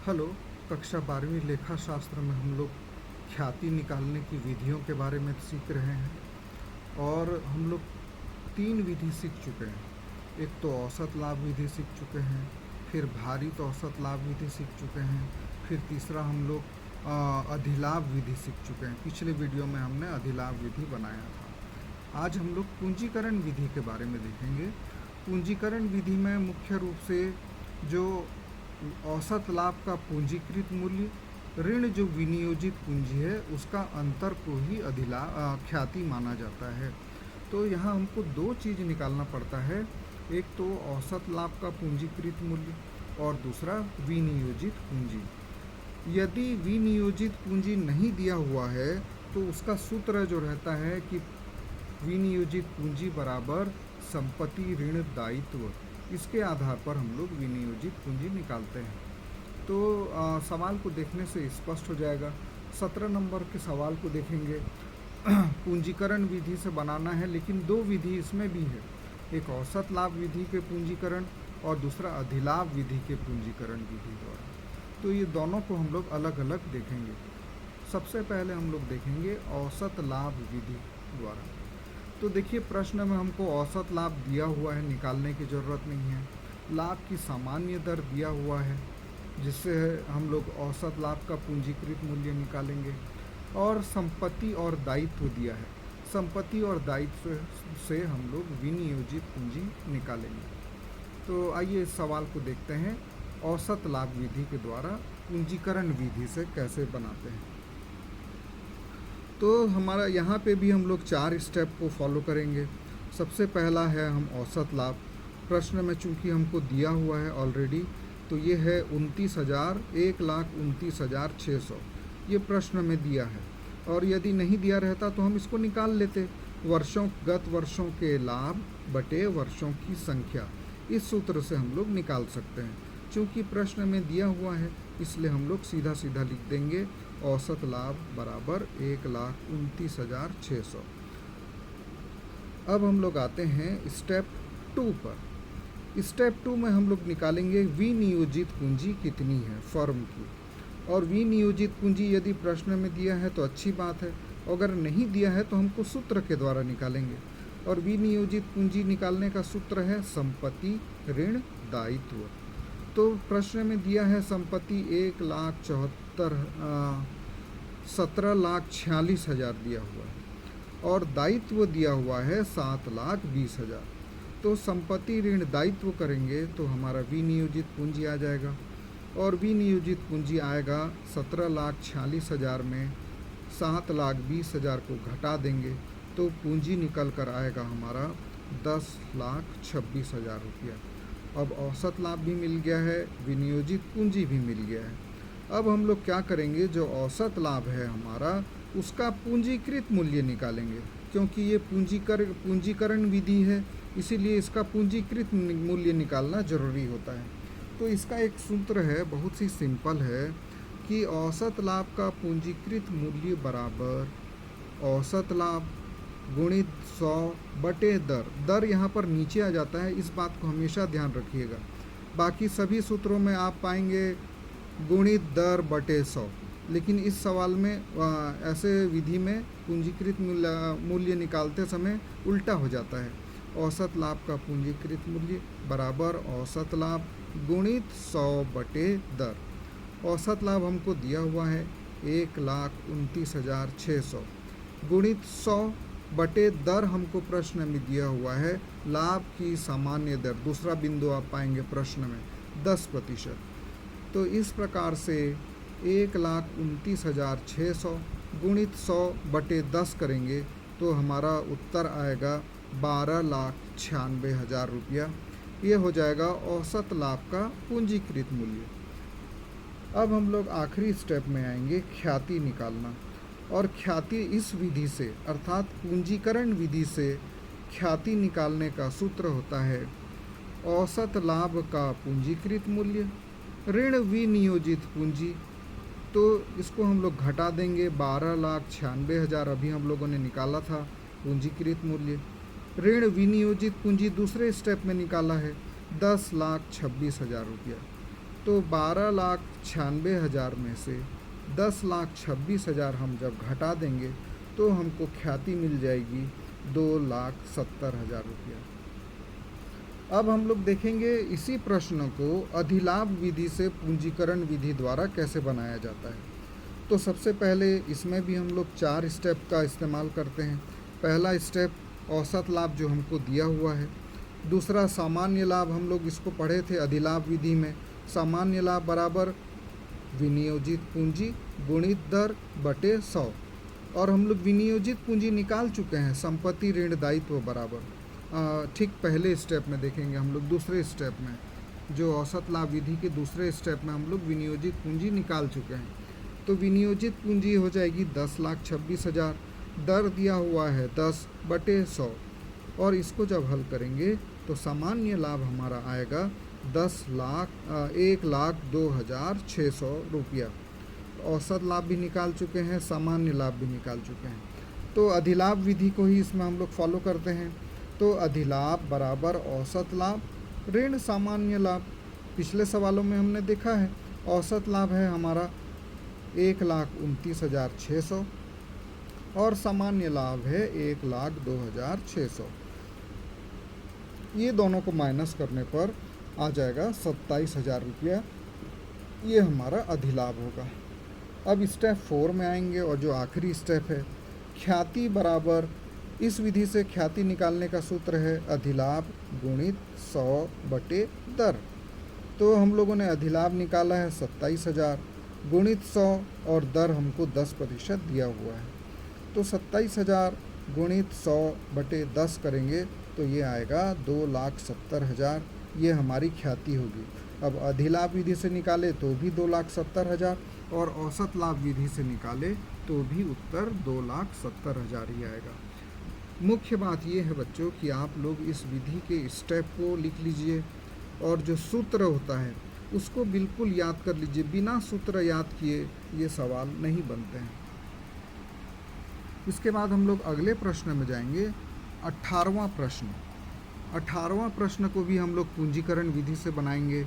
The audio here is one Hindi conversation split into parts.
हेलो। कक्षा 12वीं लेखा शास्त्र में हम लोग ख्याति निकालने की विधियों के बारे में सीख रहे हैं और हम लोग 3 विधि सीख चुके हैं। एक तो औसत लाभ विधि सीख चुके हैं, फिर भारित औसत लाभ विधि सीख चुके हैं, फिर तीसरा हम लोग अधिलाभ विधि सीख चुके हैं। पिछले वीडियो में हमने अधिलाभ विधि बनाया था। आज हम लोग पूंजीकरण विधि के बारे में देखेंगे। पूंजीकरण विधि में मुख्य रूप से जो औसत लाभ का पूंजीकृत मूल्य ऋण जो विनियोजित पूंजी है उसका अंतर को ही ख्याति माना जाता है। तो यहाँ हमको 2 चीज़ निकालना पड़ता है, एक तो औसत लाभ का पूंजीकृत मूल्य और दूसरा विनियोजित पूंजी। यदि विनियोजित पूंजी नहीं दिया हुआ है तो उसका सूत्र जो रहता है कि विनियोजित पूंजी बराबर संपत्ति ऋण दायित्व, इसके आधार पर हम लोग विनियोजित पूंजी निकालते हैं। तो सवाल को देखने से स्पष्ट हो जाएगा। 17 नंबर के सवाल को देखेंगे। पूंजीकरण विधि से बनाना है, लेकिन 2 विधि इसमें भी है, एक औसत लाभ विधि के पूंजीकरण और दूसरा अधिलाभ विधि के पूंजीकरण विधि द्वारा। तो ये दोनों को हम लोग अलग अलग देखेंगे। सबसे पहले हम लोग देखेंगे औसत लाभ विधि द्वारा। तो देखिए, प्रश्न में हमको औसत लाभ दिया हुआ है, निकालने की ज़रूरत नहीं है। लाभ की सामान्य दर दिया हुआ है, जिससे हम लोग औसत लाभ का पूंजीकृत मूल्य निकालेंगे, और संपत्ति और दायित्व दिया है। संपत्ति और दायित्व से हम लोग विनियोजित पूंजी निकालेंगे। तो आइए इस सवाल को देखते हैं, औसत लाभ विधि के द्वारा पूंजीकरण विधि से कैसे बनाते हैं। तो हमारा यहाँ पे भी हम लोग 4 स्टेप को फॉलो करेंगे। सबसे पहला है हम औसत लाभ। प्रश्न में चूँकि हमको दिया हुआ है ऑलरेडी, तो ये है 1,29,600। ये प्रश्न में दिया है, और यदि नहीं दिया रहता तो हम इसको निकाल लेते। गत वर्षों के लाभ बटे वर्षों की संख्या, इस सूत्र से हम लोग निकाल सकते हैं। चूँकि प्रश्न में दिया हुआ है, इसलिए हम लोग सीधा सीधा लिख देंगे औसत लाभ बराबर 1,29,600। अब हम लोग आते हैं स्टेप 2 पर। स्टेप 2 में हम लोग निकालेंगे विनियोजित पूंजी कितनी है फर्म की। और विनियोजित पूंजी यदि प्रश्न में दिया है तो अच्छी बात है, अगर नहीं दिया है तो हमको सूत्र के द्वारा निकालेंगे। और विनियोजित पूंजी निकालने का सूत्र है संपत्ति ऋण दायित्व। तो प्रश्न में दिया है संपत्ति 17,46,000 दिया हुआ है, और दायित्व दिया हुआ है 7,20,000। तो संपत्ति ऋण दायित्व करेंगे तो हमारा विनियोजित पूंजी आ जाएगा, और विनियोजित पूंजी आएगा 17,46,000 में 7,20,000 को घटा देंगे तो पूंजी निकल कर आएगा हमारा 10,26,000 रुपया। अब औसत लाभ भी मिल गया है, विनियोजित पूंजी भी मिल गया है। अब हम लोग क्या करेंगे, जो औसत लाभ है हमारा उसका पूंजीकृत मूल्य निकालेंगे। क्योंकि ये पूंजीकरण विधि है, इसीलिए इसका पूंजीकृत मूल्य निकालना ज़रूरी होता है। तो इसका एक सूत्र है, बहुत ही सिंपल है, कि औसत लाभ का पूंजीकृत मूल्य बराबर औसत लाभ गुणित 100 बटे दर। दर यहाँ पर नीचे आ जाता है, इस बात को हमेशा ध्यान रखिएगा। बाकी सभी सूत्रों में आप पाएंगे गुणित दर बटे 100, लेकिन इस सवाल में ऐसे विधि में पूंजीकृत मूल्य निकालते समय उल्टा हो जाता है। औसत लाभ का पूंजीकृत मूल्य बराबर औसत लाभ गुणित 100 बटे दर। औसत लाभ हमको दिया हुआ है 1,29,600 गुणित 100 बटे दर हमको प्रश्न में दिया हुआ है लाभ की सामान्य दर। दूसरा बिंदु आप पाएंगे प्रश्न में 10%। तो इस प्रकार से 1,29,600 गुणित 100 बटे 10 करेंगे तो हमारा उत्तर आएगा 12,96,000 रुपया। ये हो जाएगा औसत लाभ का पूंजीकृत मूल्य। अब हम लोग आखिरी स्टेप में आएंगे, ख्याति निकालना। और ख्याति इस विधि से, अर्थात पूंजीकरण विधि से ख्याति निकालने का सूत्र होता है औसत लाभ का पूंजीकृत मूल्य ऋण विनियोजित पूंजी। तो इसको हम लोग घटा देंगे, 12,96,000 अभी हम लोगों ने निकाला था पूंजीकृत मूल्य, ऋण विनियोजित पूंजी दूसरे स्टेप में निकाला है 10,26,000 रुपया। तो 12,96,000 में से 10,26,000 हम जब घटा देंगे तो हमको ख्याति मिल जाएगी 2,70,000 रुपया। अब हम लोग देखेंगे इसी प्रश्न को अधिलाभ विधि से पूंजीकरण विधि द्वारा कैसे बनाया जाता है। तो सबसे पहले इसमें भी हम लोग 4 स्टेप का इस्तेमाल करते हैं। पहला स्टेप औसत लाभ जो हमको दिया हुआ है। दूसरा सामान्य लाभ, हम लोग इसको पढ़े थे अधिलाभ विधि में। सामान्य लाभ बराबर विनियोजित पूंजी गुणित दर बटे 100, और हम लोग विनियोजित पूंजी निकाल चुके हैं, संपत्ति ऋण दायित्व बराबर। ठीक पहले स्टेप में देखेंगे हम लोग, दूसरे स्टेप में जो औसत लाभ विधि के दूसरे स्टेप में हम लोग विनियोजित पूंजी निकाल चुके हैं। तो विनियोजित पूंजी हो जाएगी 10,26,000, दर दिया हुआ है 10 बटे 100, और इसको जब हल करेंगे तो सामान्य लाभ हमारा आएगा 1,02,600 रुपया। औसत लाभ भी निकाल चुके हैं, सामान्य लाभ भी निकाल चुके हैं। तो अधिलाभ विधि को ही इसमें हम लोग फॉलो करते हैं। तो अधिलाभ बराबर औसत लाभ ऋण सामान्य लाभ। पिछले सवालों में हमने देखा है औसत लाभ है हमारा 1,29,600 और सामान्य लाभ है 1,02,600। ये दोनों को माइनस करने पर आ जाएगा 27,000 रुपया। ये हमारा अधिलाभ होगा। अब स्टेप 4 में आएंगे, और जो आखिरी स्टेप है ख्याति बराबर, इस विधि से ख्याति निकालने का सूत्र है अधिलाभ गुणित 100 बटे दर। तो हम लोगों ने अधिलाभ निकाला है 27,000 गुणित 100, और दर हमको 10% दिया हुआ है। तो 27,000 गुणित 100 बटे 10 करेंगे तो ये आएगा 2,70,000। ये हमारी ख्याति होगी। अब अधिलाभ विधि से निकाले तो भी 2,70,000, और औसत लाभ विधि से निकाले तो भी उत्तर 2,70,000 ही आएगा। मुख्य बात ये है बच्चों कि आप लोग इस विधि के स्टेप को लिख लीजिए, और जो सूत्र होता है उसको बिल्कुल याद कर लीजिए। बिना सूत्र याद किए ये सवाल नहीं बनते हैं। इसके बाद हम लोग अगले प्रश्न में जाएंगे, 18वां प्रश्न। 18वां प्रश्न को भी हम लोग पूंजीकरण विधि से बनाएंगे।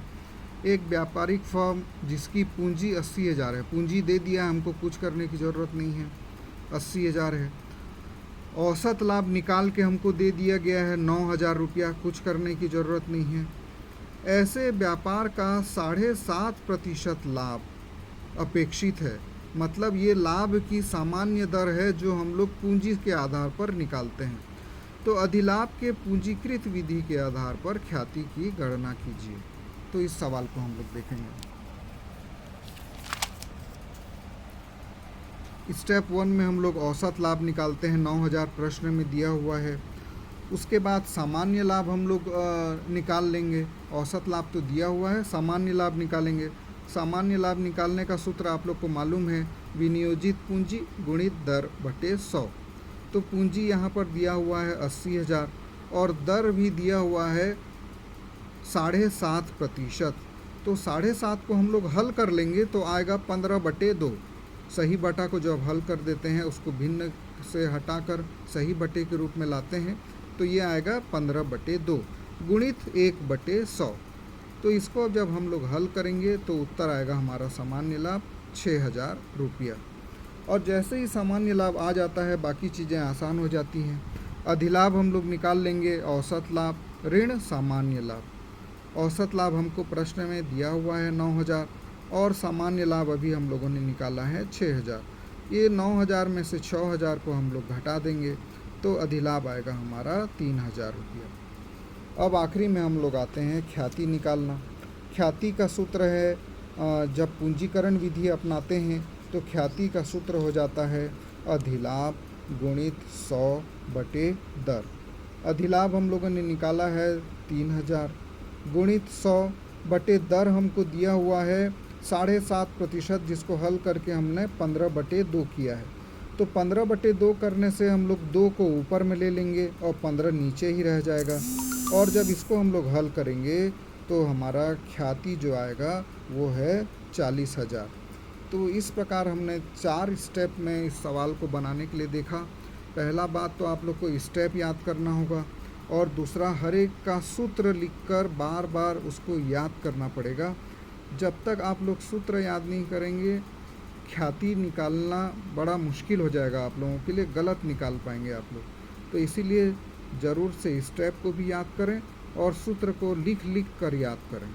एक व्यापारिक फर्म जिसकी पूंजी 80,000 है, पूंजी दे दिया, हमको कुछ करने की ज़रूरत नहीं है, 80,000 है। औसत लाभ निकाल के हमको दे दिया गया है 9,000 रुपया, कुछ करने की ज़रूरत नहीं है। ऐसे व्यापार का 7.5% लाभ अपेक्षित है। मतलब ये लाभ की सामान्य दर है जो हम लोग पूंजी के आधार पर निकालते हैं। तो अधिलाभ के पूंजीकृत विधि के आधार पर ख्याति की गणना कीजिए। तो इस सवाल को हम लोग देखेंगे। स्टेप 1 में हम लोग औसत लाभ निकालते हैं, 9,000 प्रश्न में दिया हुआ है। उसके बाद सामान्य लाभ हम लोग निकाल लेंगे। औसत लाभ तो दिया हुआ है, सामान्य लाभ निकालेंगे। सामान्य लाभ निकालने का सूत्र आप लोग को मालूम है, विनियोजित पूंजी गुणित दर बटे 100। तो पूंजी यहाँ पर दिया हुआ है 80,000, और दर भी दिया हुआ है 7.5%। तो 7.5 को हम लोग हल कर लेंगे तो आएगा 15/2। सही बटा को जब हल कर देते हैं उसको भिन्न से हटाकर सही बटे के रूप में लाते हैं, तो ये आएगा 15/2 गुणित 1/100। तो इसको जब हम लोग हल करेंगे तो उत्तर आएगा हमारा सामान्य लाभ 6,000 रुपया। और जैसे ही सामान्य लाभ आ जाता है बाकी चीज़ें आसान हो जाती हैं। अधिलाभ हम लोग निकाल लेंगे, औसत लाभ ऋण सामान्य लाभ। औसत लाभ हमको प्रश्न में दिया हुआ है 9,000, और सामान्य लाभ अभी हम लोगों ने निकाला है 6,000। ये 9,000 में से 6,000 को हम लोग घटा देंगे तो अधिलाभ आएगा हमारा 3,000 रुपया। अब आखिरी में हम लोग आते हैं ख्याति निकालना। ख्याति का सूत्र है, जब पूंजीकरण विधि अपनाते हैं तो ख्याति का सूत्र हो जाता है अधिलाभ गुणित 100 बटे दर। अधिलाभ हम लोगों ने निकाला है 3,000 गुणित 100 बटे दर हमको दिया हुआ है 7.5%, जिसको हल करके हमने 15/2 किया है। तो 15/2 करने से हम लोग 2 को ऊपर में ले लेंगे और 15 नीचे ही रह जाएगा। और जब इसको हम लोग हल करेंगे तो हमारा ख्याति जो आएगा वो है 40,000। तो इस प्रकार हमने 4 स्टेप में इस सवाल को बनाने के लिए देखा। पहला बात तो आप लोग को स्टेप याद करना होगा, और दूसरा हर एक का सूत्र लिखकर बार बार उसको याद करना पड़ेगा। जब तक आप लोग सूत्र याद नहीं करेंगे, ख्याति निकालना बड़ा मुश्किल हो जाएगा आप लोगों के लिए, गलत निकाल पाएंगे आप लोग। तो इसीलिए ज़रूर से स्टेप को भी याद करें और सूत्र को लिख लिख कर याद करें।